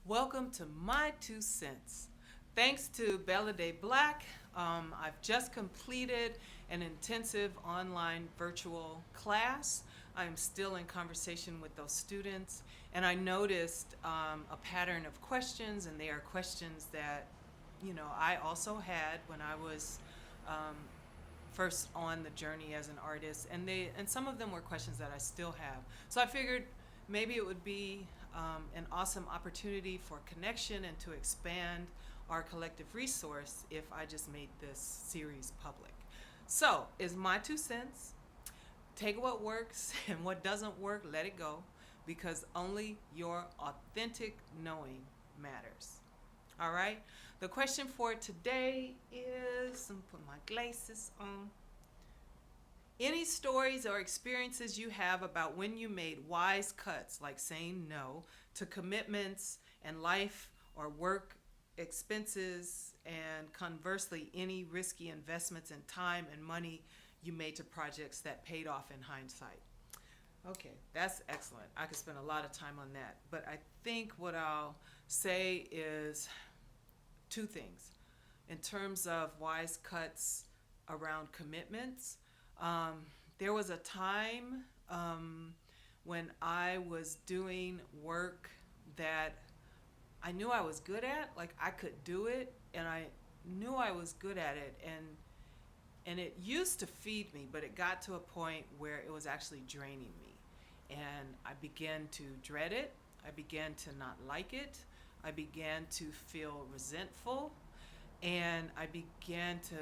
Welcome to My Two Cents. Thanks to Baladé Black, I've just completed an intensive online virtual class. I'm still in conversation with those students, and I noticed a pattern of questions, and they are questions that, I also had when I was um, first on the journey as an artist, and some of them were questions that I still have. So I figured maybe it would be an awesome opportunity for connection and to expand our collective resource if I just made this series public. So, is my two cents. Take what works and what doesn't work, let it go, because only your authentic knowing matters. All right? The question for today is, I'm put my glasses on. Any stories or experiences you have about when you made wise cuts, like saying no to commitments and life or work expenses, and conversely, any risky investments in time and money you made to projects that paid off in hindsight. Okay, that's excellent. I could spend a lot of time on that. But I think what I'll say is two things. In terms of wise cuts around commitments, um, there was a time when I was doing work that I knew I was good at, like I could do it, and I knew I was good at it, and it used to feed me, but it got to a point where it was actually draining me, and I began to dread it. I began to not like it. I began to feel resentful, and I began to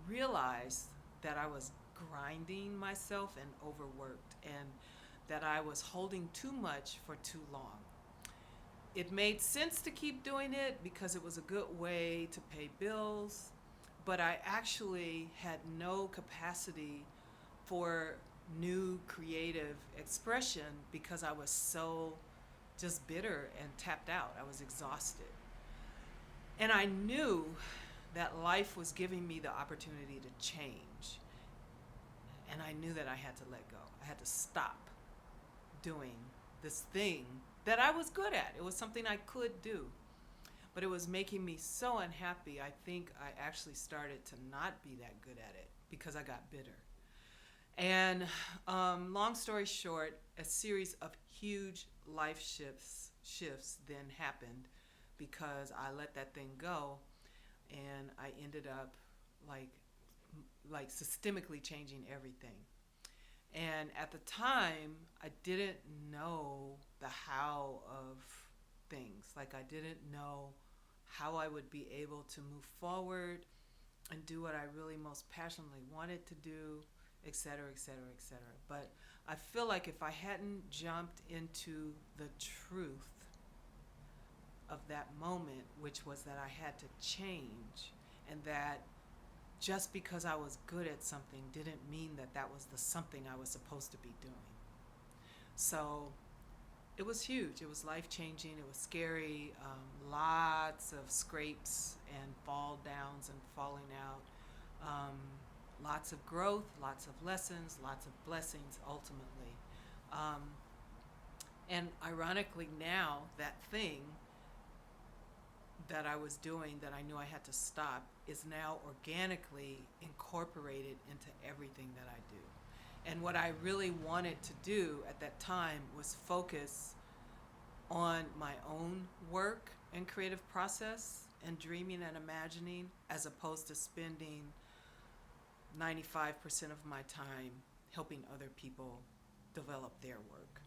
realize that I was grinding myself and overworked, and that I was holding too much for too long. It made sense to keep doing it because it was a good way to pay bills, but I actually had no capacity for new creative expression because I was so just bitter and tapped out. I was exhausted. And I knew that life was giving me the opportunity to change. And I knew that I had to let go. I had to stop doing this thing that I was good at. It was something I could do. But it was making me so unhappy. I think I actually started to not be that good at it because I got bitter. And long story short, a series of huge life shifts then happened because I let that thing go, and I ended up like systemically changing everything. And at the time, I didn't know the how of things. Like I didn't know how I would be able to move forward and do what I really most passionately wanted to do, et cetera, et cetera, et cetera. But I feel like if I hadn't jumped into the truth of that moment, which was that I had to change, and that just because I was good at something didn't mean that that was the something I was supposed to be doing. So it was huge. It was life changing. It was scary. Lots of scrapes and fall downs and falling out. Um, Lots of growth, lots of lessons, lots of blessings ultimately. Um, and ironically, now that thing that I was doing that I knew I had to stop is now organically incorporated into everything that I do. And what I really wanted to do at that time was focus on my own work and creative process and dreaming and imagining, as opposed to spending 95% of my time helping other people develop their work.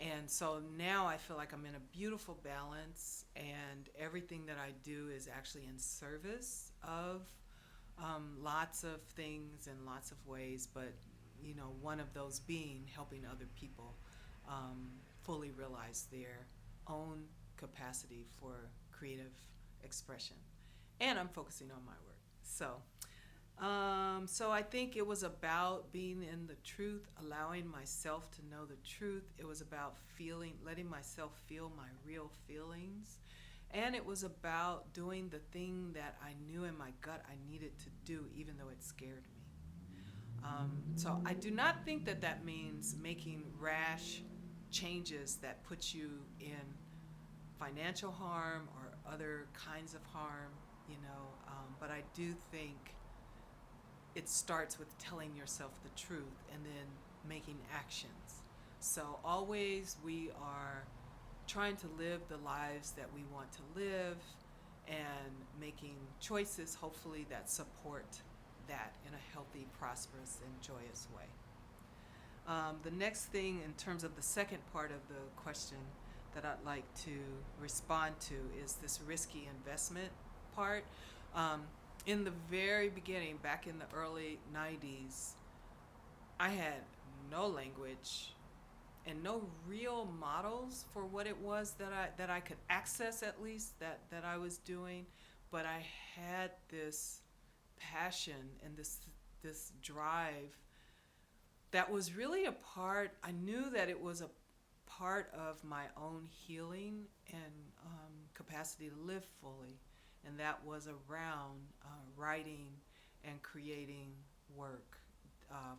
And so now I feel like I'm in a beautiful balance, and everything that I do is actually in service of lots of things in lots of ways, but one of those being helping other people fully realize their own capacity for creative expression. And I'm focusing on my work. So I think it was about being in the truth, allowing myself to know the truth. It was about letting myself feel my real feelings. And it was about doing the thing that I knew in my gut I needed to do, even though it scared me. So I do not think that that means making rash changes that put you in financial harm or other kinds of harm, but I do think it starts with telling yourself the truth and then making actions. So always we are trying to live the lives that we want to live and making choices, hopefully, that support that in a healthy, prosperous, and joyous way. The next thing, in terms of the second part of the question that I'd like to respond to, is this risky investment part. In the very beginning, back in the early 90s, I had no language and no real models for what it was that I could access, at least that I was doing, but I had this passion and this drive that was really a part. I knew that it was a part of my own healing and capacity to live fully, and that was around writing and creating work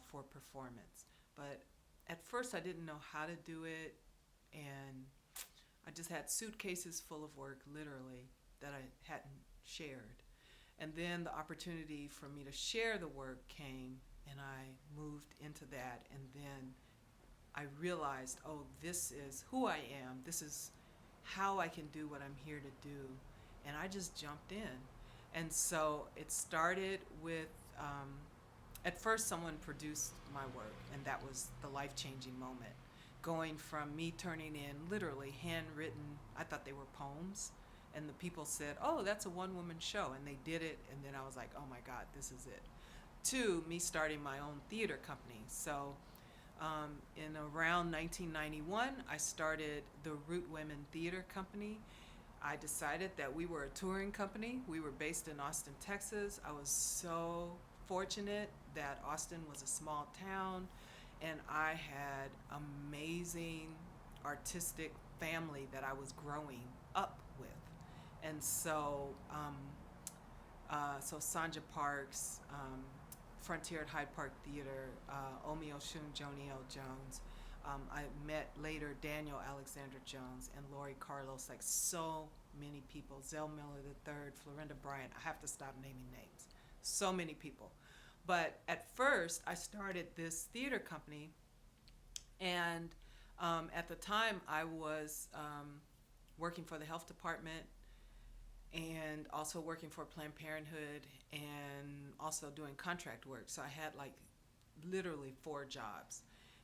for performance. But at first I didn't know how to do it, and I just had suitcases full of work, literally, that I hadn't shared. And then the opportunity for me to share the work came, and I moved into that. And then I realized, oh, this is who I am. This is how I can do what I'm here to do. And I just jumped in. And so it started with, at first someone produced my work, and that was the life-changing moment. Going from me turning in literally handwritten, I thought they were poems, and the people said, oh, that's a one-woman show, and they did it, and then I was like, oh my God, this is it. To me starting my own theater company. So in around 1991, I started the Root Women Theater Company. I decided that we were a touring company. We were based in Austin, Texas. I was so fortunate that Austin was a small town, and I had amazing artistic family that I was growing up with. And so Sanja Parks, Frontier at Hyde Park Theater, Omi Oshun, Joni L. Jones. I met later Daniel Alexander Jones and Lori Carlos, like so many people. Zell Miller III, Florinda Bryant. I have to stop naming names. So many people. But at first, I started this theater company, and at the time, I was working for the health department and also working for Planned Parenthood and also doing contract work. So I had like literally 4 jobs.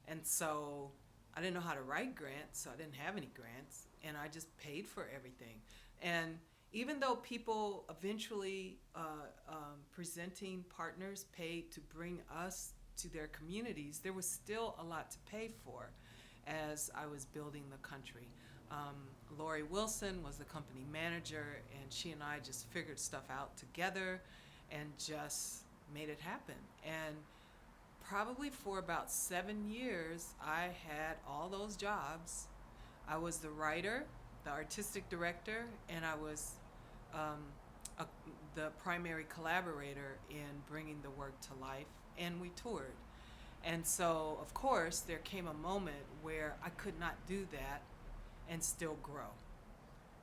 And so I didn't know how to write grants, so I didn't have any grants, and I just paid for everything. And even though people eventually, presenting partners paid to bring us to their communities, there was still a lot to pay for as I was building the country. Lori Wilson was the company manager, and she and I just figured stuff out together and just made it happen. And probably for about 7 years, I had all those jobs. I was the writer, the artistic director, and I was the primary collaborator in bringing the work to life, and we toured. And so, of course, there came a moment where I could not do that and still grow.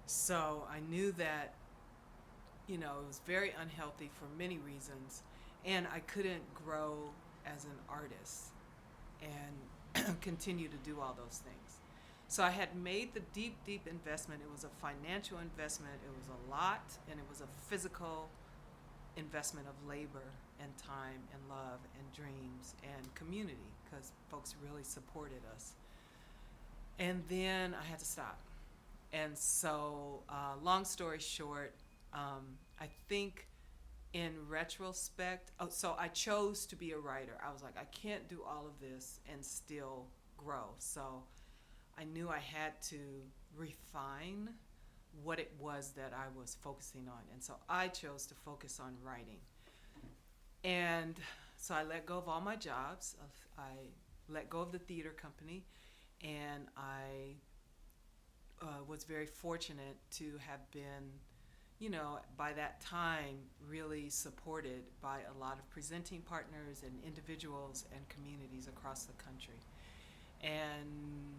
So I knew that, it was very unhealthy for many reasons, and I couldn't grow as an artist and continue to do all those things. So I had made the deep, deep investment. It was a financial investment. It was a lot, and it was a physical investment of labor and time and love and dreams and community, because folks really supported us. And then I had to stop. And so, long story short, I think in retrospect, so I chose to be a writer. I was like, I can't do all of this and still grow. So I knew I had to refine what it was that I was focusing on. And so I chose to focus on writing. And so I let go of all my jobs. I let go of the theater company, and I was very fortunate to have been, by that time, really supported by a lot of presenting partners and individuals and communities across the country. And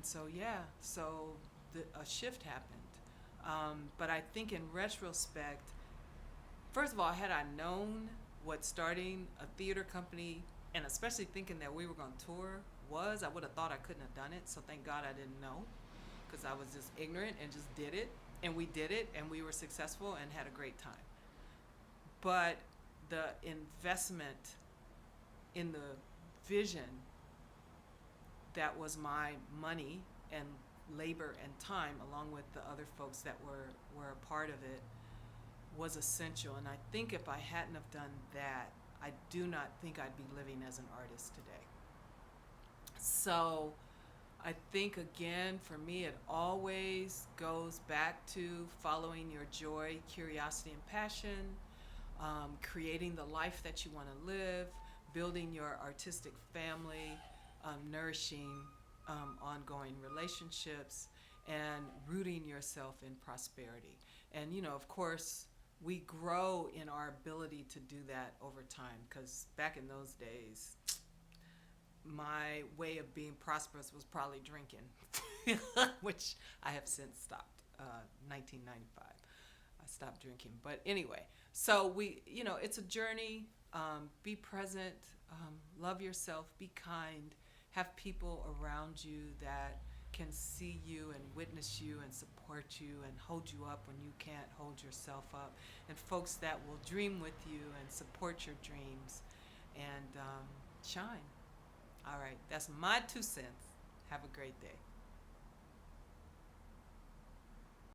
so, yeah, so a shift happened. But I think in retrospect, first of all, had I known what starting a theater company, and especially thinking that we were going to tour, was, I would have thought I couldn't have done it. So thank God I didn't know, because I was just ignorant and just did it. And we did it, and we were successful and had a great time. But the investment in the vision that was my money and labor and time, along with the other folks that were a part of it, was essential. And I think if I hadn't have done that, I do not think I'd be living as an artist today. So I think, again, for me, it always goes back to following your joy, curiosity, and passion, creating the life that you want to live, building your artistic family, nourishing ongoing relationships, and rooting yourself in prosperity. And, of course, we grow in our ability to do that over time, because back in those days, my way of being prosperous was probably drinking, which I have since stopped. 1995, I stopped drinking. But anyway, so it's a journey. Be present, love yourself, be kind, have people around you that can see you and witness you and support you and hold you up when you can't hold yourself up, and folks that will dream with you and support your dreams, and shine. All right, that's my 2 cents. Have a great day.